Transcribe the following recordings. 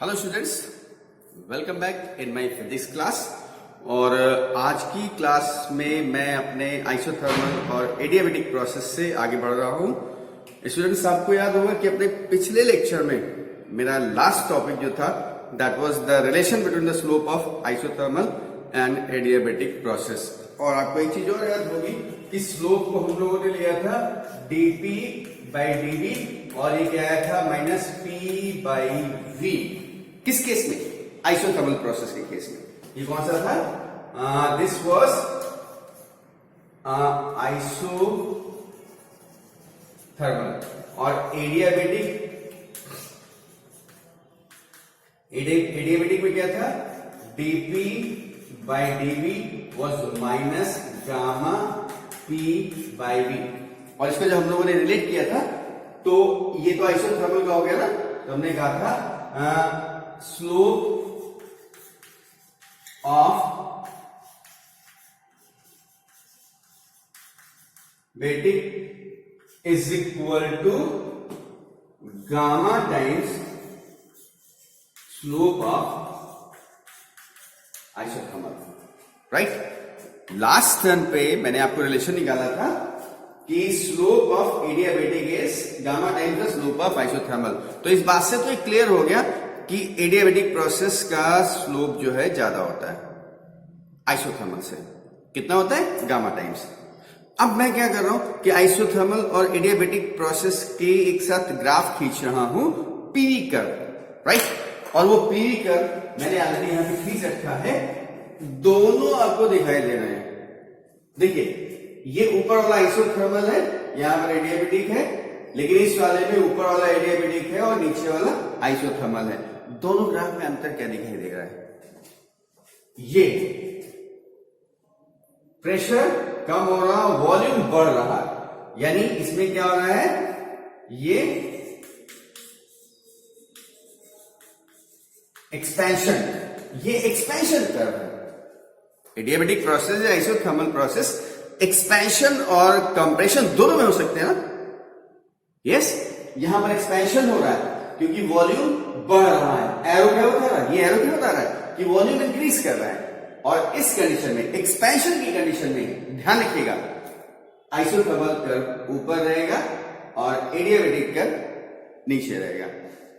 Hello students, welcome back in my physics class. और आज की क्लास में मैं अपने आइसोथर्मल और एडियाबेटिक प्रोसेस से आगे बढ़ रहा हूं। स्टूडेंट्स, आपको याद होगा कि अपने पिछले लेक्चर में मेरा लास्ट टॉपिक जो था that was the relation between the slope of isothermal and adiabatic process. और आपको एक चीज और याद होगी कि स्लोप को हम लोगों ने लिया था dp बाई dv और ये क्या आया था माइनस p बाई v। किस केस में? आइसोथर्मल प्रोसेस के केस में। ये कौन सा था? This was isothermal. और एडियाबेटिक में क्या था? dp by dv was minus gamma p by v। और इसको जब हम लोगों ने रिलेट किया था तो ये तो आइसोथर्मल का हो गया ना, तो हमने कहा था slope of adiabatic is equal to gamma times slope of isothermal. Right. Last turn पे मैंने आपको रिलेशन निकाला था कि slope of adiabatic is gamma times the slope of isothermal. तो इस बात से तो ये क्लियर हो गया कि एडियाबेटिक प्रोसेस का स्लोप जो है ज्यादा होता है आइसोथर्मल से। कितना होता है? Gamma times. अब मैं क्या कर रहा हूं कि आइसोथर्मल और एडियाबेटिक प्रोसेस के एक साथ ग्राफ खींच रहा हूं, पीवी कर्व। राइट। और वो पीवी कर्व मैंने ऑलरेडी यहां पे खींच रखा है, दोनों आपको दिखाई दे रहे हैं। देखिए, ये ऊपर वाला आइसोथर्मल है, यहां पर एडियाबेटिक है, लेकिन इस वाले में ऊपर वाला एडियाबेटिक है और नीचे वाला आइसोथर्मल है। दोनों ग्राफ में अंतर क्या दिखाई दे रहा है? ये प्रेशर कम हो रहा, वॉल्यूम बढ़ रहा है, यानी इसमें क्या हो रहा है? ये एक्सपेंशन, ये एक्सपेंशन कर्व है। एडियाबेटिक प्रोसेस या आइसोथर्मल प्रोसेस एक्सपेंशन और कंप्रेशन दोनों में हो सकते हैं ना। यस, यहां पर एक्सपेंशन हो रहा है क्योंकि वॉल्यूम बढ़ रहा है। एरो क्या बता रहा है? ये एरो क्या बता रहा है कि वॉल्यूम इंक्रीज कर रहा है। और इस कंडीशन में, एक्सपेंशन की कंडीशन में, ध्यान रखिएगा, आइसोथर्मल कर्व ऊपर रहेगा और एडियाबेटिक कर्व नीचे रहेगा।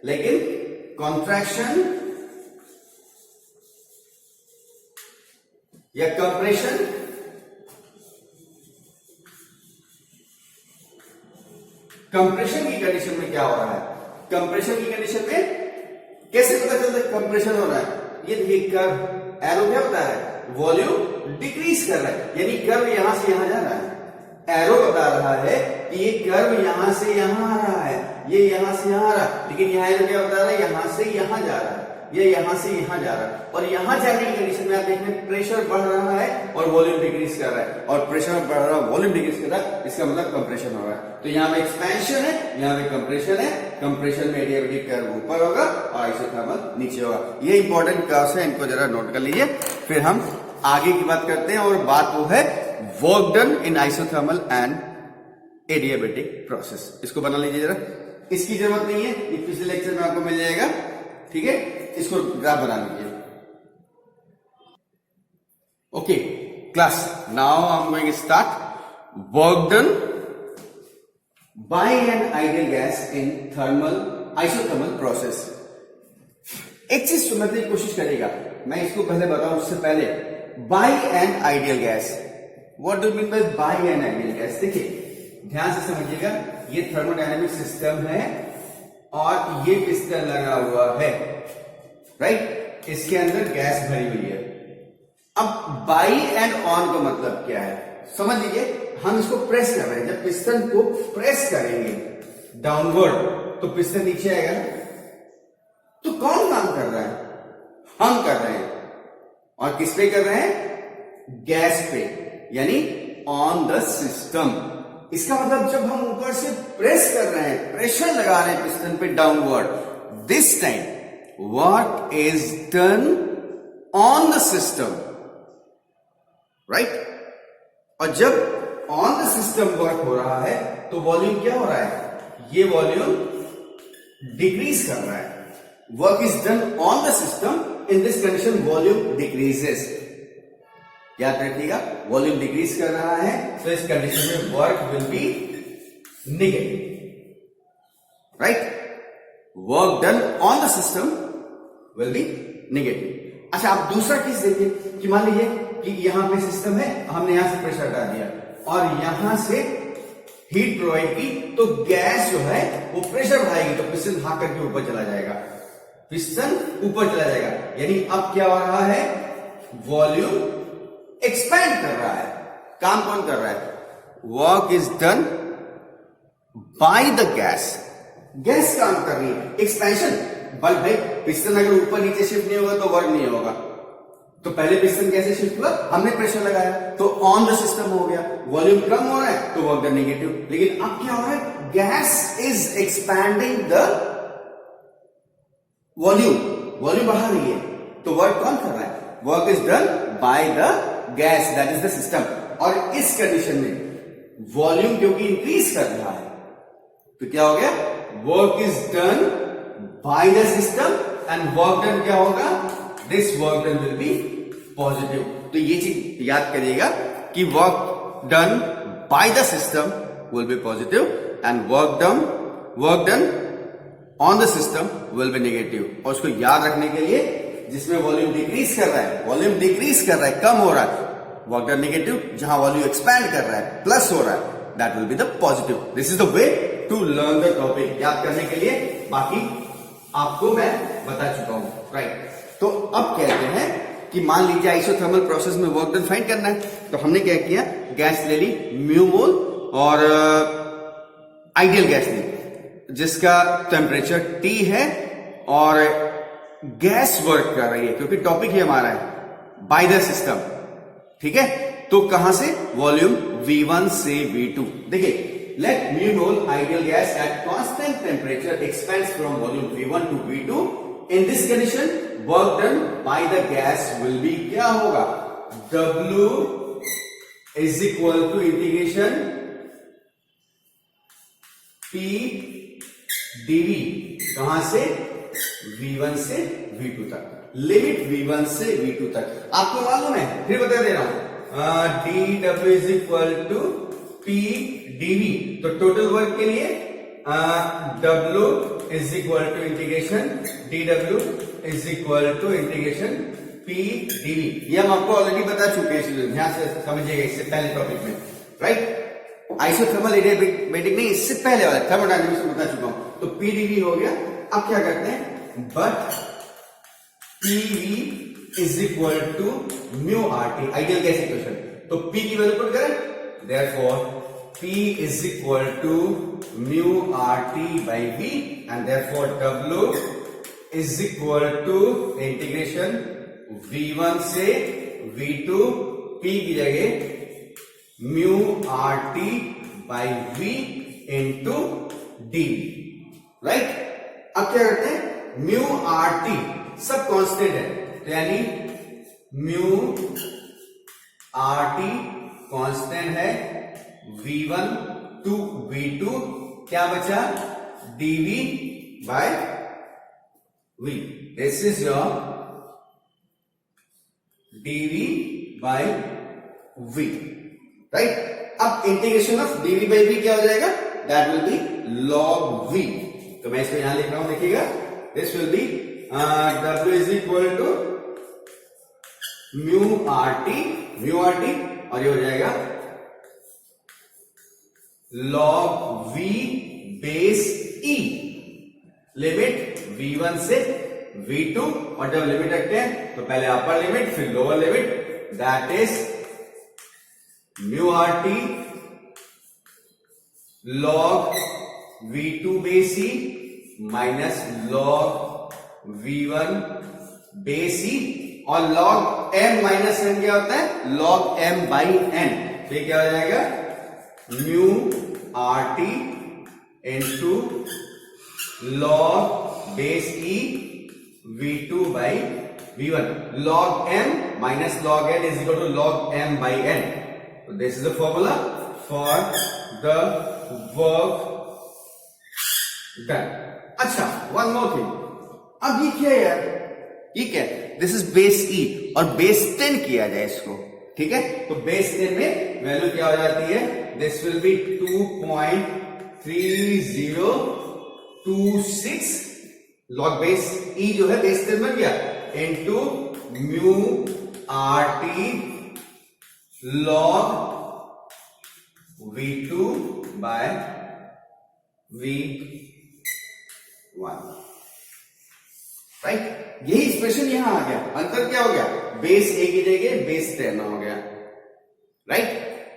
लेकिन कॉन्ट्रैक्शन या कंप्रेशन कंप्रेशन की कंडीशन में क्या हो रहा है? कंप्रेशन की कंडीशन में कैसे पता चलता है कंप्रेशन हो रहा है? ये देखिए, कर्व एरो क्या बता रहा है? वॉल्यूम डिक्रीज कर रहा है, यानी कर्व यहां से यहां जा रहा है। एरो बता रहा है कि ये कर्व यहां से यहां आ रहा है, ये यहां से यहां आ रहा है, लेकिन यहां एरो क्या बता रहा है? यहां से यहां जा रहा है, ये यहां से यहां जा रहा है। और यहां जाने की कंडीशन में आप देख रहे हैं प्रेशर बढ़ रहा है और वॉल्यूम डिक्रीज कर रहा है, और प्रेशर बढ़ रहा है, वॉल्यूम डिक्रीज कर रहा है, इसका मतलब कंप्रेशन हो रहा है। तो यहां पे एक्सपेंशन है, यहां पे कंप्रेशन है। कंप्रेशन में एडियाबेटिक कर्व ऊपर होगा और आइसोथर्मल नीचे होगा। ये इंपॉर्टेंट कर्व्स है, इनको जरा नोट कर लीजिए। फिर हम आगे की बात करते हैं, और बात वो है work done in isothermal and adiabatic process. इसको बना लीजिए जरा, इसकी जरूरत नहीं है, ये पिछले लेक्चर में आपको मिल जाएगा। ठीक है, इसको ग्राफ बना लीजिए। Okay class, now I am going start work done by an ideal gas in thermal isothermal process. एक चीज समझने की कोशिश करिएगा, मैं इसको पहले बताऊं उससे पहले। By an ideal gas, what do mean by an ideal gas? देखिए, ध्यान से समझिएगा, ये थर्मोडायनेमिक सिस्टम है और ये पिस्टन लगा हुआ है। राइट। इसके अंदर गैस भरी हुई है। अब बाई एंड ऑन का मतलब क्या है? समझ लीजिए, हम इसको प्रेस कर रहे हैं। जब पिस्टन को प्रेस करेंगे डाउनवर्ड तो पिस्टन नीचे आएगा ना। तो कौन काम कर रहा है? हम कर रहे हैं। और किस पे कर रहे हैं? गैस पे, यानी ऑन द सिस्टम। इसका मतलब जब हम ऊपर से प्रेस कर रहे हैं, प्रेशर लगा रहे हैं पिस्टन पे downward, this time what is done on the system, right? और जब on the system वर्क हो रहा है तो वॉल्यूम क्या हो रहा है? ये वॉल्यूम डिक्रीज कर रहा है। Work is done on the system, in this condition volume decreases. याद रखिएगा, वॉल्यूम डिक्रीज कर रहा है, तो इस कंडीशन में work will be negative, right. Work done on the system will be negative. अच्छा, आप दूसरा केस देखिए कि मान लीजिए कि यहां पे सिस्टम है, हमने यहां से प्रेशर डाल दिया और यहां से हीट प्रोवाइड की, तो गैस जो है वो प्रेशर बढ़ाएगी, तो पिस्टन भाग करके ऊपर चला जाएगा, पिस्टन ऊपर चला जाएगा। यानी अब क्या हो रहा है, वॉल्यूम एक्सपैंड कर रहा है। काम कौन कर रहा है, work is done by the gas, gas काम कर रही है, एक्सपेंशन। बट भाई पिस्टन अगर ऊपर नीचे शिफ्ट नहीं होगा तो वर्क नहीं होगा। तो पहले पिस्टन कैसे शिफ्ट हुआ, हमने प्रेशर लगाया तो ऑन द सिस्टम हो गया, वॉल्यूम कम हो रहा है तो वर्क डन नेगेटिव। लेकिन अब क्या हो रहा है, gas is expanding the volume, volume बढ़ा रही है, तो वर्क कौन कर रहा है, work is done by the gas, that is the system. और इस कंडीशन में वॉल्यूम क्योंकि इंक्रीज कर रहा है, तो क्या हो गया, work is done by the system and work done क्या होगा, this work done will be positive. तो ये चीज याद करिएगा कि work done by the system will be positive and work done on the system will be negative. और उसको याद रखने के लिए, जिसमें वॉल्यूम डिक्रीज कर रहा है, वॉल्यूम डिक्रीज कर रहा है, कम हो रहा है, वर्क डन नेगेटिव। जहां वॉल्यूम एक्सपैंड कर रहा है, प्लस हो रहा है, that will be the positive. This is the way to learn the topic. याद करने के लिए बाकी आपको मैं बता चुका हूं, राइट। तो अब कहते हैं कि मान लीजिए आइसोथर्मल प्रोसेस में वर्क डन फाइंड करना है, तो हमने क्या किया, गैस ले ली म्यू मोल और आइडियल गैस ली जिसका टेम्परेचर T है और गैस वर्क कर रही है, क्योंकि टॉपिक ही हमारा है बाय द सिस्टम, ठीक है। तो कहां से, वॉल्यूम V1 से V2। देखिए, let mu mole ideal gas at constant temperature expands from volume V1 to V2. In this condition, work done by the gas will be क्या होगा, W is equal to integration P dV, कहां से, V1 से V2 तक, limit V1 से V2 तक। आपको मालूम है, फिर बता दे रहा हूं, dW is equal to P dV। तो टोटल वर्क के लिए W is equal to integration dW is equal to integration P dV। ये हम आपको ऑलरेडी बता चुके हैं, ध्यान से समझिएगा, इससे पहले टॉपिक में, राइट। आइसोथर्मल एडियाबैटिक नहीं, इससे पहले वाला थर्मोडायनेमिक्स में बता चुका हूं। तो P dV हो गया। अब क्या करते हैं, but PV is equal to mu RT, ideal gas equation. तो P की वैल्यू पुट करें, therefore P is equal to mu RT by V and therefore W is equal to integration V1 से V2, P की जगह mu RT by V into dV, right. अब क्या करते हैं, mu RT सब कांस्टेंट है, तो यानी mu RT कांस्टेंट है, V1 to V2 क्या बचा, dV by V। This is your dV by V, right. अब integration of dV by V क्या हो जाएगा, that will be log V। तो मैं इसको यहां लिख रहा हूं, देखिएगा, this will be W is equal to mu RT और ये हो जाएगा log V base E, limit V1 से V2। और जब लिमिट रखते हैं तो पहले अपर लिमिट फिर lower limit, that is mu RT log V2 base E minus log V1 base E, और log M माइनस N क्या होता है, log M बाई N। तो क्या हो जाएगा, mu RT into log base E V2 by V1, log M minus log N is equal to log M by N। तो this is the formula for the work done. अच्छा, one more thing, अब ये क्या है यार, ये क्या है, दिस इज बेस ई और बेस 10 किया जाए इसको, ठीक है, तो बेस 10 में वैल्यू क्या हो जाती है, this will be 2.3026 log base E जो है बेस 10 बन गया into mu R T log V2 by V1, right. यही एक्सप्रेशन यहां आ गया, अंतर क्या हो गया, बेस ए की जगह बेस 10 हो गया, राइट।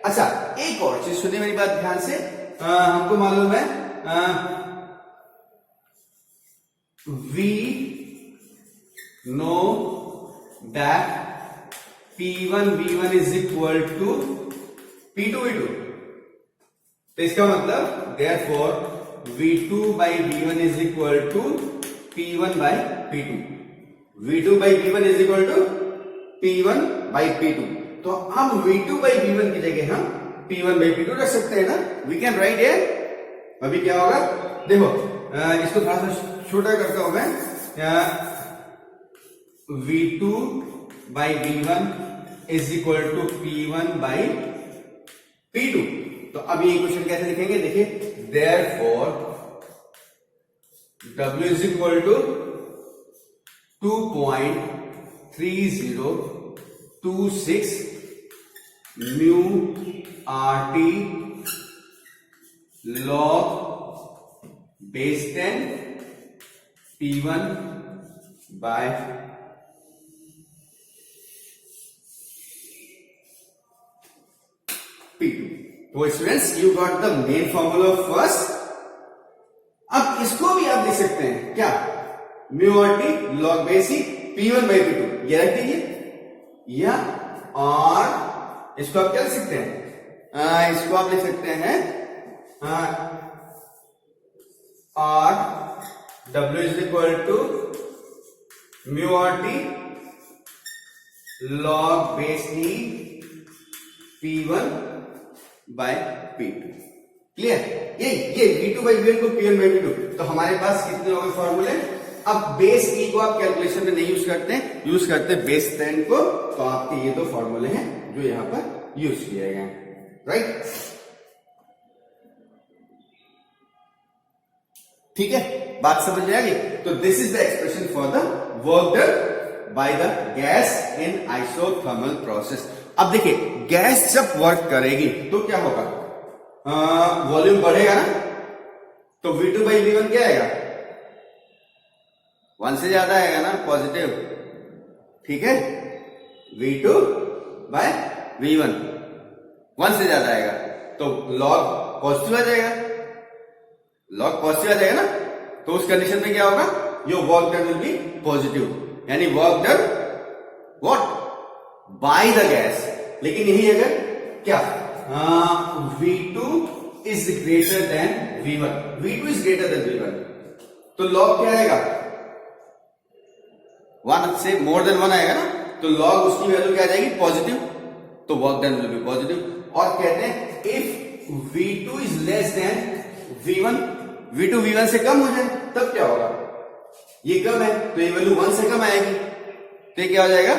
अच्छा एक और चीज सुनिए मेरी बात ध्यान से, हमको मालूम है we know that P1 V1 is equal to P2 V2, तो इसका मतलब therefore V2 by V1 is equal to P1 by P2, V2 by V1 is equal to P1 by P2, तो हम V2 by V1 की जगह हम P1 by P2 रख सकते हैं ना, we can write here। अभी क्या होगा देखो, इसको थोड़ा सा छोटा करता हूं मैं, V2 by V1 is equal to P1 by P2, तो अब ये क्वेश्चन कैसे लिखेंगे, देखिए therefore W is equal to 2.3026 mu RT log base 10 P1 by P2। तो students you got the main formula first. अब इसको भी आप देख सकते हैं क्या, mu R T log basic P1 by P2 ये रख दीजिए, या और इसको आप क्या लिख सकते हैं, इसको आप लिख सकते हैं और W is equal to mu R T log base e P1 by P2, clear. ये V2 बाई V1 को P1 बाई P2, तो हमारे पास कितने हो गए फॉर्मूले। अब बेस ई को आप कैलकुलेशन में नहीं यूज करते, यूज करते बेस 10 को, तो आपके ये दो फॉर्मूले हैं जो यहां पर यूज किए गए, राइट। ठीक है, बात समझ में आ गई। तो this is the expression for the work done by the gas in isothermal process. अब देखिए गैस जब वर्क करेगी तो क्या होगा, वॉल्यूम बढ़ेगा ना, तो V2 बाई V1 क्या आएगा, 1 से ज्यादा आएगा ना, पॉजिटिव, ठीक है। V2 बाय V1 1 से ज्यादा आएगा तो लॉग पॉजिटिव आ जाएगा, लॉग पॉजिटिव आ जाएगा ना, तो उस कंडीशन में क्या होगा, your work done will be positive, यानी work done what by the gas. लेकिन यही अगर क्या V2 is greater than V1, V2 is greater than V1, तो लॉग क्या आएगा, 1 से मोर देन 1 आएगा ना, तो लॉग उसकी वैल्यू क्या आ जाएगी, पॉजिटिव, तो work done will be positive. और कहते हैं if V2 is less than V1, V2 V1 से कम हो जाए तब क्या होगा, ये कम है तो ये वैल्यू 1 से कम आएगी, तो ये क्या हो जाएगा,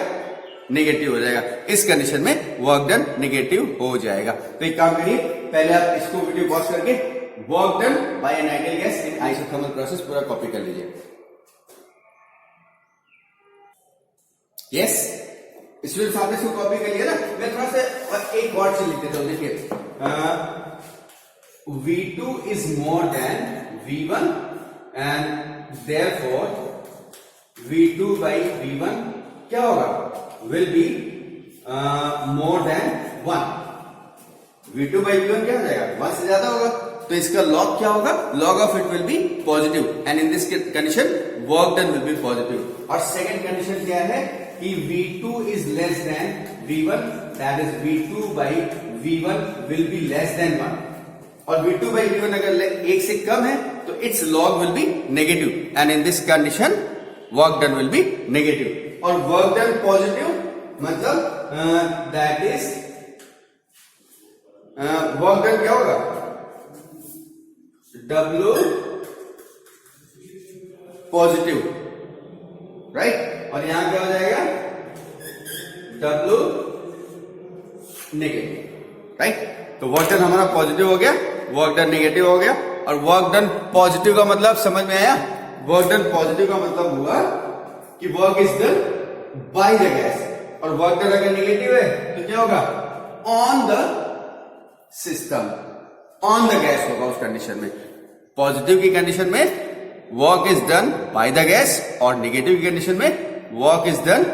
नेगेटिव हो जाएगा। इस कंडीशन में वर्क डन नेगेटिव हो जाएगा। तो एक काम करिए, पहले आप इसको वीडियो पॉज करके work done by an ideal gas in isothermal process पूरा कॉपी कर लीजिए। यस स्टूडेंट्स, आपने इसको कॉपी कर लिया ना, मैं थोड़ा सा एक वर्ड से लिख देता हूं, देखिए V2 is more than V1 and therefore V2 by V1 क्या होगा, will be more than 1। V2 by V1 क्या हो जाएगा, 1 से ज्यादा होगा, तो इसका log क्या होगा, log of it will be positive and in this condition work done will be positive। और second condition क्या है कि V2 is less than V1, that is V2 by V1 will be less than 1, और V2 by V1 अगर 1 से कम है तो its log will be negative and in this condition work done will be negative। और work done positive मतलब that is work done क्या होगा, W positive, right, और यहां क्या हो जाएगा W नेगेटिव, राइट। तो वर्क डन हमारा पॉजिटिव हो गया, वर्क डन नेगेटिव हो गया, और वर्क डन पॉजिटिव का मतलब समझ में आया। वर्क डन पॉजिटिव का मतलब हुआ कि work is done by the gas, और वर्क डन अगर नेगेटिव है तो क्या होगा, on the system, on the gas होगा उस कंडीशन में। पॉजिटिव की कंडीशन में work is done by the gas, और नेगेटिव की कंडीशन में work is done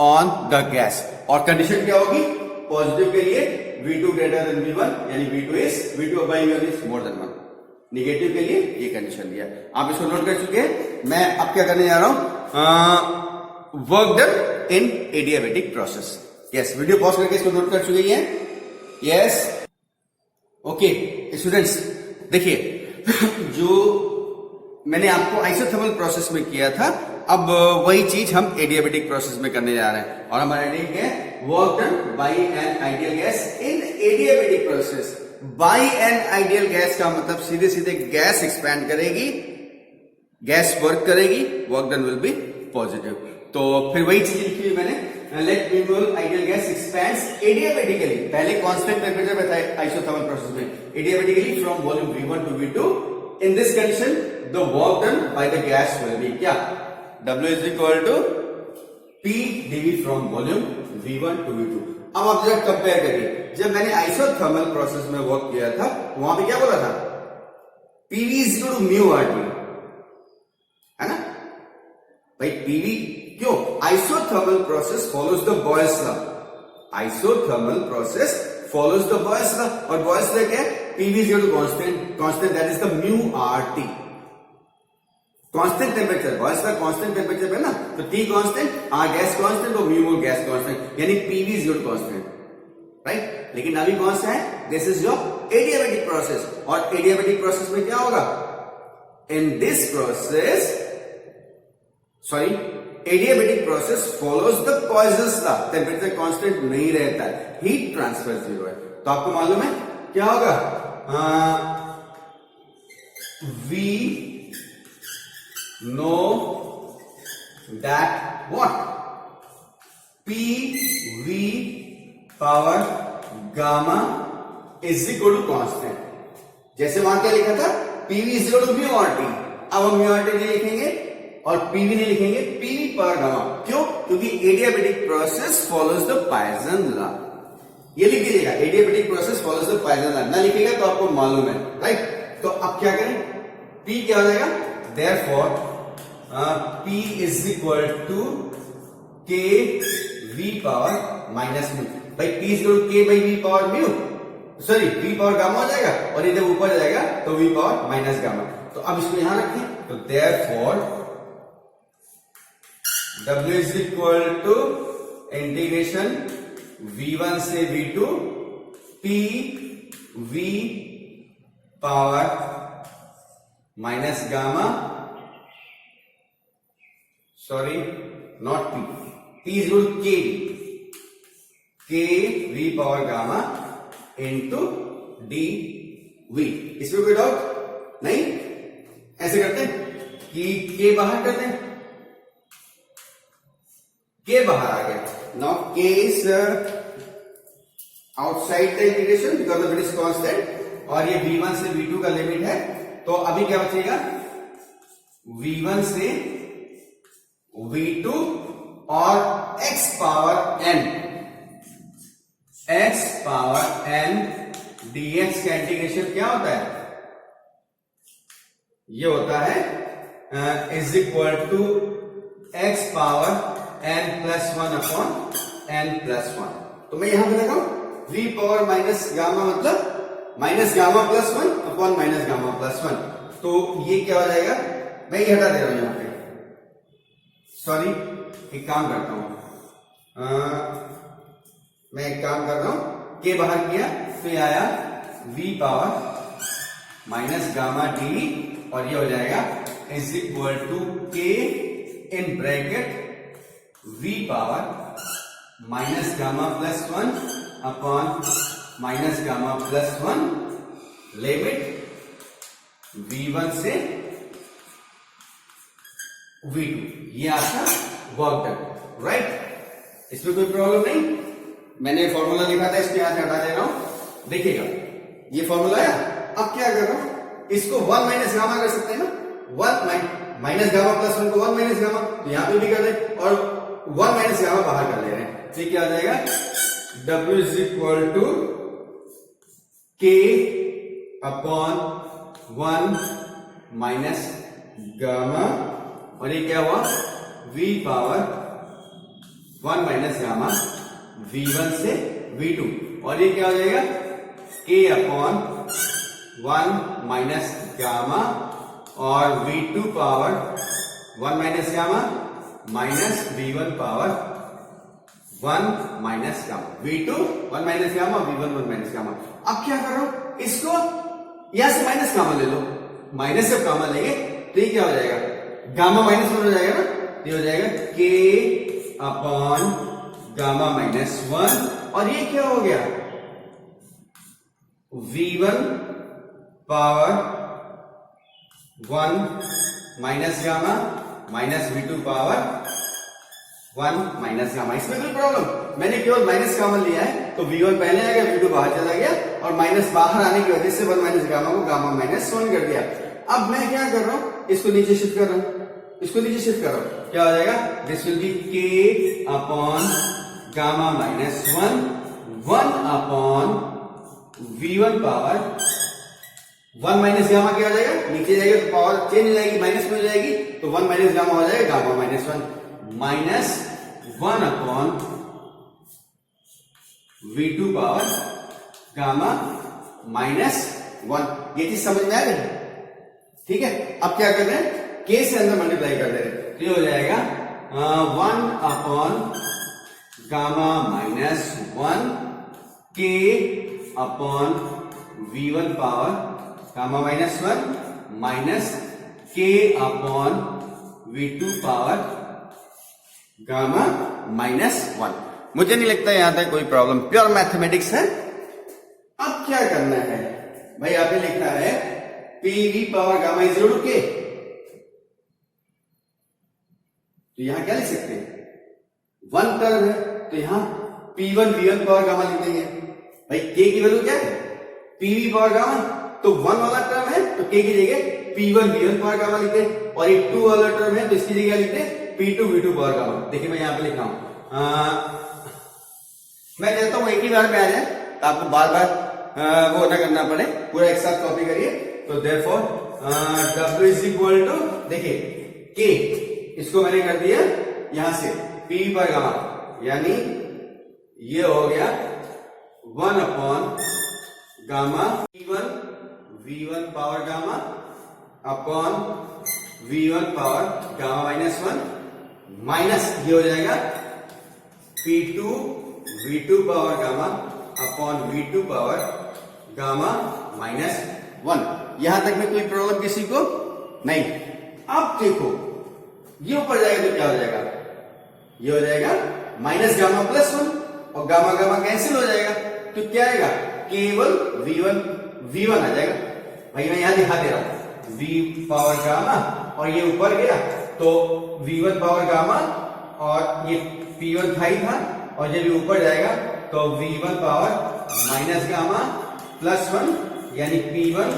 on the gas. और कंडीशन क्या होगी, पॉजिटिव के लिए V2 ग्रेटर देन V1, यानी V2 by V1 is more than 1। Negative के लिए ये कंडीशन दिया, आप इसको नोट कर चुके हैं। मैं अब क्या करने जा रहा हूं, work done in adiabatic process. Yes, video pause करके इसको नोट कर चुके हैं। यस, ओके स्टूडेंट्स, देखिए जो मैंने आपको आइसोथर्मल प्रोसेस में किया था, अब वही चीज हम एडियाबेटिक प्रोसेस में करने जा रहे हैं। और हमारा टॉपिक है work done by an ideal gas in adiabatic process. By an ideal gas का मतलब सीधे सीधे गैस एक्सपैंड करेगी, गैस वर्क करेगी, work done will be positive. तो फिर वही चीज लिखी हुई मैंने, लेट मीनोल आइडियल गैस एक्सपैंड्स एडियाबेटिकली, पहले कांस्टेंट टेंपरेचर पे था आइसोथर्मल प्रोसेस में, adiabatically from volume V1 to V2। In this condition the work done by the gas will B क्या, W is equal to P dV from volume V1 to V2। अब आप जरा compare करिए, जब मैंने isothermal process में work किया था वहां पे क्या बोला था, PV is equal to mu RT, है ना भाई। PV क्यों, isothermal process follows the Boyle's law, isothermal process follows the Boyle's law, और बॉयल्स लॉ क्या है, PV is equal to constant that is the mu RT। Constant temperature, Boyle's का constant temperature है ना, तो T constant, R gas constant, और mu mole gas constant, यानी PV is equal to constant, right. लेकिन अभी कौन सा है, this is your adiabatic process, और एडियाबेटिक प्रोसेस में क्या होगा, in this process, sorry, adiabatic process follows the Poisson's law, temperature constant नहीं रहता है, हीट ट्रांसफर जीरो है। तो आपको मालूम है क्या होगा, V know that what, PV power gamma is equal to constant। जैसे वहां क्या लिखा था, PV is equal to mu RT, अब हम म्यू RT नहीं लिखेंगे और PV नहीं लिखेंगे, PV पावर गामा। क्यों, क्योंकि adiabatic process follows the Poisson law, ये लिख दीजिएगा, adiabatic process follows the Poisson law, ना लिखिएगा तो आपको मालूम है, राइट। तो अब क्या करें, P क्या हो जाएगा, therefore P is equal to K V power minus mu. भाई P is equal to K by V power mu, sorry V power gamma हो जाएगा, और इधर ऊपर जाएगा तो V पावर माइनस गामा। तो अब इसको यहां रखें, तो therefore W is equal to integration V1 से V2 P V power minus gamma, sorry not P is equal to K V power gamma into DV। इसमें कोई डाउट नहीं, ऐसे करते हैं कि K बाहर कर दें, K बाहर आ गया, now K is outside the integration because of it is constant, और ये V1 से V2 का लिमिट है। तो अभी क्या बचेगा, V1 से V2 और x पावर n dx का इंटीग्रेशन क्या होता है, ये होता है is equal to x power n plus 1 upon n plus 1। तो मैं यहां पे लगा v पावर माइनस गामा मतलब minus gamma plus 1 upon minus gamma plus 1। तो ये क्या हो जाएगा, मैं ये हटा दे रहा हूं यहां पे, सॉरी एक काम करता हूं, मैं एक काम कर रहा हूं, के बाहर किया तो ये आया v power minus gamma D, और ये हो जाएगा इज इक्वल टू के in bracket v power minus gamma plus 1 upon minus gamma plus 1 limit v1 से v2, ये आपका वर्क डन, राइट। इसमें कोई प्रॉब्लम नहीं। मैंने फॉर्मूला लिखा था, इसको यहां से हटा दे रहा हूं। देखिएगा ये फॉर्मूला है। अब क्या कर रहा हूं, इसको 1 माइनस गामा कर सकते हैं ना। 1 माइनस गामा प्लस 1 को 1 माइनस गामा, तो यहां पे भी कर दे, और 1 माइनस गामा बाहर कर ले रहे हैं। तो क्या आ जाएगा, W is equal to K upon 1 minus gamma, और ये क्या हुआ, V power 1 minus gamma V1 से V2, और ये क्या हो जाएगा, K अपॉन 1 माइनस गामा और V2 power 1 minus gamma minus V1 power 1 minus gamma, V2 1 minus gamma, V1 1 minus gamma. अब क्या कर रहा हूं, इसको यहां से माइनस गामा ले लो, माइनस से गामा लेंगे तो ये क्या हो जाएगा, गामा माइनस 1 हो जाएगा ना, ये हो जाएगा K अपॉन गामा माइनस 1, और ये क्या हो गया, V1 power 1 minus gamma minus V2 power 1 minus gamma. इसमें कोई प्रॉब्लम, मैंने केवल माइनस गामा लिया है तो V1 पहले आ गया, V2 बाहर चला गया, और माइनस बाहर आने की वजह से 1 माइनस गामा को गामा माइनस 1 कर दिया। अब मैं क्या कर रहा हूं, इसको नीचे शिफ्ट कर रहा हूं, इसको नीचे शिफ्ट कर रहा हूं, क्या हो जाएगा, this will B K upon gamma minus 1 upon V1 power 1 minus gamma क्या हो जाएगा, नीचे जाएगा तो पावर चेंज हो जाएगी, माइनस में हो जाएगी, तो 1 माइनस गामा हो जाएगा gamma minus 1 minus 1 upon V2 power gamma minus 1। ये चीज समझ में आ गई, ठीक है। अब क्या कर रहे हैं, K से अंदर मल्टीप्लाई कर दे रहे हैं, तो ये हो जाएगा 1 upon gamma minus 1 K upon V1 power gamma minus 1 minus K upon V2 power gamma minus 1। मुझे नहीं लगता यहां तक कोई प्रॉब्लम, प्योर मैथमेटिक्स है। अब क्या करना है भाई, यहां पे लिखा है PV power gamma is equal to K, तो यहां क्या लिख सकते हैं, 1 टर्म है तो यहां P1 V1 पावर गामा लिख देंगे। भाई K की वैल्यू क्या है, PV पावर गामा, तो 1 वाला टर्म है तो K की जगह P1 V1 पावर गामा लिखते हैं, और एक 2 वाला टर्म है तो इसकी जगह लिखते हैं P2 V2 पावर गामा। देखिए मैं यहां पे लिख रहा हूं, मैं कहता हूं एक ही बार में आ जाए, तो आपको बार बार वो ना करना पड़े, पूरा एक साथ कॉपी करिए। तो therefore W is equal to, देखिए K, इसको मैंने कर दिया यहां से P पर गामा, यानी ये हो गया 1 upon gamma P1 V1 power gamma upon V1 power gamma minus 1 minus ये हो जाएगा P2 V2 power gamma upon V2 power gamma minus 1। यहां तक में कोई प्रॉब्लम किसी को नहीं। अब देखो ये ऊपर जाएगा तो क्या हो जाएगा, ये हो जाएगा माइनस गामा प्लस 1, और गामा गामा कैंसिल हो जाएगा, तो क्या आएगा, केवल V1 आ जाएगा। भाई मैं यहां दिखा दे रहा हूं, V पावर गामा, और ये ऊपर गया तो V1 पावर गामा, और ये P1 था ही था, और जब ये ऊपर जाएगा तो V1 power minus gamma plus 1, यानी P1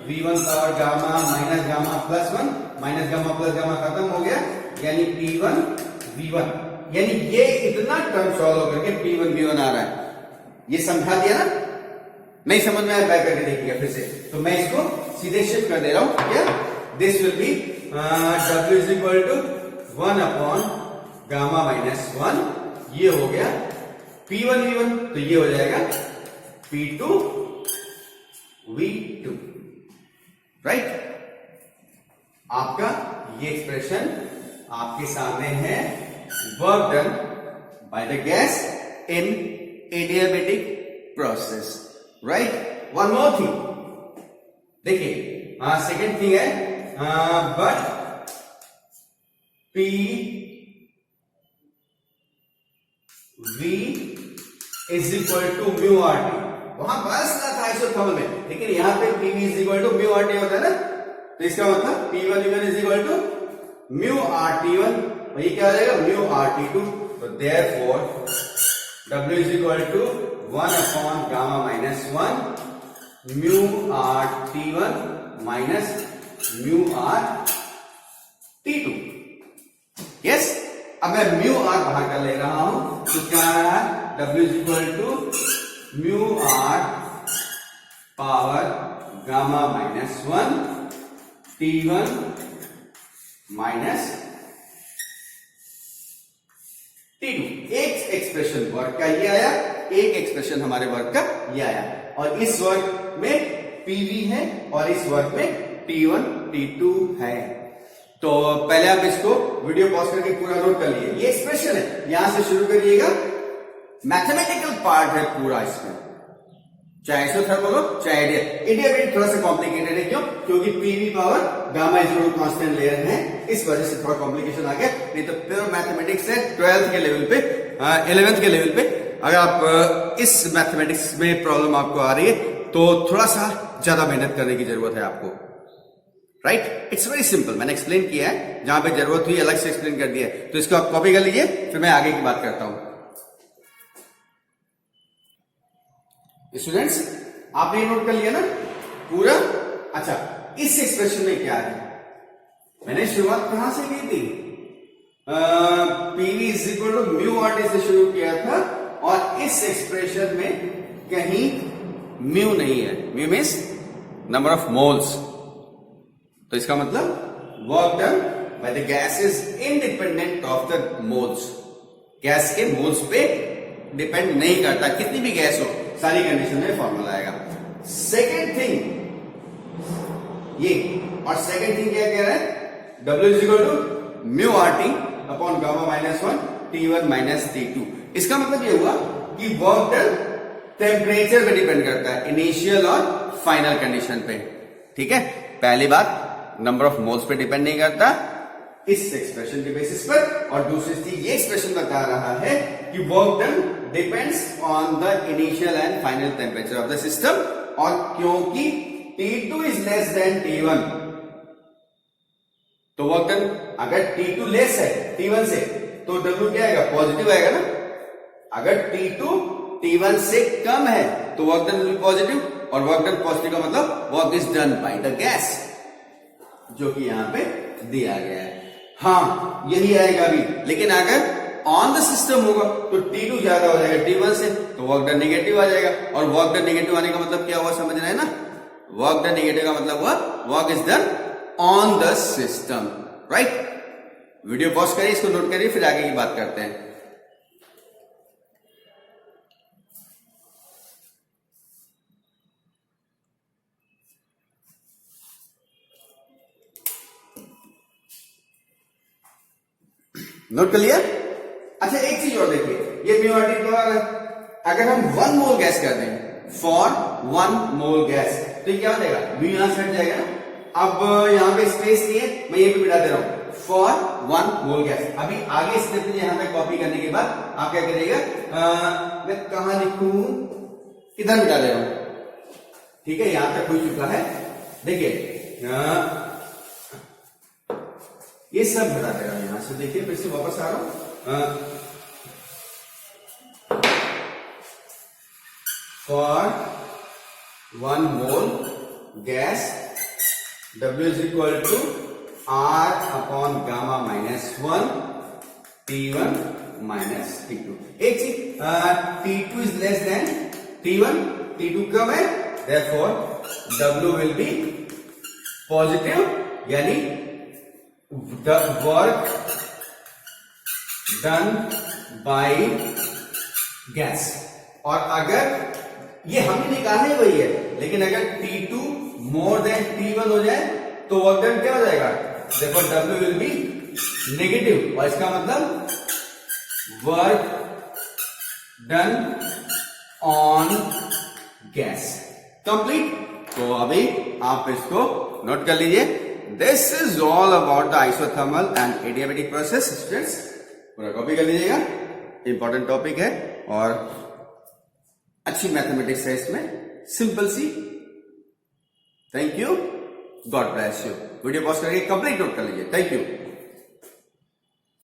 V1 power gamma minus gamma plus 1, minus gamma plus gamma खत्म हो गया, यानी P1 V1, यानी ये इतना टर्म सॉल्व होकर के P1 V1 आ रहा है। ये समझा दिया ना, नहीं समझ में आया बैक करके देखिएगा फिर से। तो मैं इसको सीधे शिफ्ट कर दे रहा हूं, क्या, this will be W is equal to 1 upon gamma minus 1, ये हो गया P1 V1, तो ये हो जाएगा P2 V2, राइट। आपका ये एक्सप्रेशन आपके सामने है, work done by the gas in adiabatic process, right. One more thing, देखिए सेकेंड थिंग है, but P V is equal to mu R T, वहां बस ना था आइसोथर्मल में, लेकिन यहां पे P V is equal to mu R T होता है ना, तो इसका मतलब P1 V1 is equal to mu R T1, और ये क्या हो जाएगा म्यू आर T2। तो therefore W is equal to 1 upon gamma minus 1 mu R T1 minus mu R T2। Yes, अब मैं म्यू आर बाहर कर ले रहा हूं, तो क्या आ रहा है W is equal to mu R power gamma minus 1 T1 minus T2। एक एक्सप्रेशन वर्क का ये आया, एक एक्सप्रेशन हमारे वर्क का ये आया, और इस वर्क में PV है और इस वर्क में T1 T2 है। तो पहले आप इसको वीडियो पॉज करके पूरा नोट कर लिए। ये एक्सप्रेशन है, यहां से शुरू करिएगा, मैथमेटिकल पार्ट है पूरा इसमें, चाहे आइसोथर्मल हो चाहे आइडियल थोड़ा सा कॉम्प्लिकेटेड है। क्यों? क्योंकि PV power gamma is equal to constant लेयर है, इस वजह से थोड़ा कॉम्प्लिकेशन आ गया। नहीं तो प्योर मैथमेटिक्स है 12th के लेवल पे, 11th के लेवल पे। अगर आप इस मैथमेटिक्स में प्रॉब्लम आपको आ रही है तो थोड़ा सा ज्यादा मेहनत करने की जरूरत है आपको, राइट? इट्स वेरी सिंपल, मैंने एक्सप्लेन किया है, जहां पे जरूरत हुई अलग से एक्सप्लेन कर दिया है। तो इसको आप कॉपी कर लीजिए, फिर मैं आगे की बात करता हूं। स्टूडेंट्स, आपने नोट कर लिया ना पूरा? अच्छा, इस एक्सप्रेशन में क्या है, मैंने शुरुआत कहां से की थी? PV is equal to mu R T से शुरू किया था, और इस एक्सप्रेशन में कहीं म्यू नहीं है। Mu means number of moles. तो इसका मतलब work done by the gas is independent of the moles. Gas के मोल्स पे डिपेंड नहीं करता, कितनी भी गैस हो, सारी कंडीशन में फॉर्मूला आएगा। सेकेंड थिंग ये, और सेकेंड थिंग क्या कह रहा है? W is equal to mu R T upon gamma minus 1 T1 minus T2। इसका मतलब ये हुआ कि वर्क डन टेम्परेचर पे डिपेंड करता है, इनिशियल और फाइनल कंडीशन पे। ठीक है, पहली बात नंबर ऑफ मोल्स पे डिपेंड नहीं करता इस एक्सप्रेशन के बेसिस पर, और दूसरी चीज ये एक्सप्रेशन बता रहा है कि work done depends on the initial and final temperature of the system. और क्योंकि T2 is less than T1, तो वर्क डन अगर T2 लेस है T1 से, तो W क्या आएगा? पॉजिटिव आएगा ना। अगर T2 T1 से कम है तो work done will be positive, और वर्क डन पॉजिटिव का मतलब work is done by the gas, जो कि यहां पे दिया गया है। हाँ, यही आएगा अभी, लेकिन अगर ऑन द सिस्टम होगा तो T2 ज्यादा हो जाएगा T1 से, तो वर्क डन नेगेटिव आ जाएगा। और वर्क डन नेगेटिव आने का मतलब क्या हुआ, समझ रहे हैं ना? वर्क डन नेगेटिव का मतलब हुआ work is done on the system, right? Video pause करिए, इसको नोट करिए, फिर आगे की बात करते हैं। नोट कर लिया? अच्छा, एक चीज और देखिए, ये म्यू आर टी है, अगर हम 1 मोल गैस कर दें, फॉर 1 मोल गैस, तो ये क्या हो जाएगा? म्यू यहां से हट जाएगा ना। अब यहां पे स्पेस नहीं है, मैं ये भी बिठा दे रहा हूं, फॉर 1 मोल गैस। अभी आगे स्टेप यहां पे कॉपी करने के बाद आप क्या करिएगा, मैं कहां लिखूं, इधर बिठा दे रहा हूं। ठीक है, यहां तक हो चुका है। देखिए ये सब हटा देगा यहां से। देखिए, फिर से वापस आ रहा हूं। For 1 mole gas W is equal to R upon gamma minus 1 T1 minus T2। एक चीज, T2 is less than T1, T2 कम है, therefore W will be positive, यानी the work done by gas। और अगर ये हमने निकालना ही वही है, लेकिन अगर T2 मोर देन T1 हो जाए तो वर्क डन क्या हो जाएगा? देखो W विल बी नेगेटिव, और इसका मतलब work done on gas complete. तो अभी आप इसको नोट कर लीजिए। This is all about the isothermal and adiabatic process, students। पूरा कॉपी कर लीजिएगा, इंपॉर्टेंट टॉपिक है और अच्छी मैथमेटिक्स है इसमें, सिंपल सी। Thank you, God bless you. Video pause करके कंप्लीट नोट कर लीजिए। Thank you.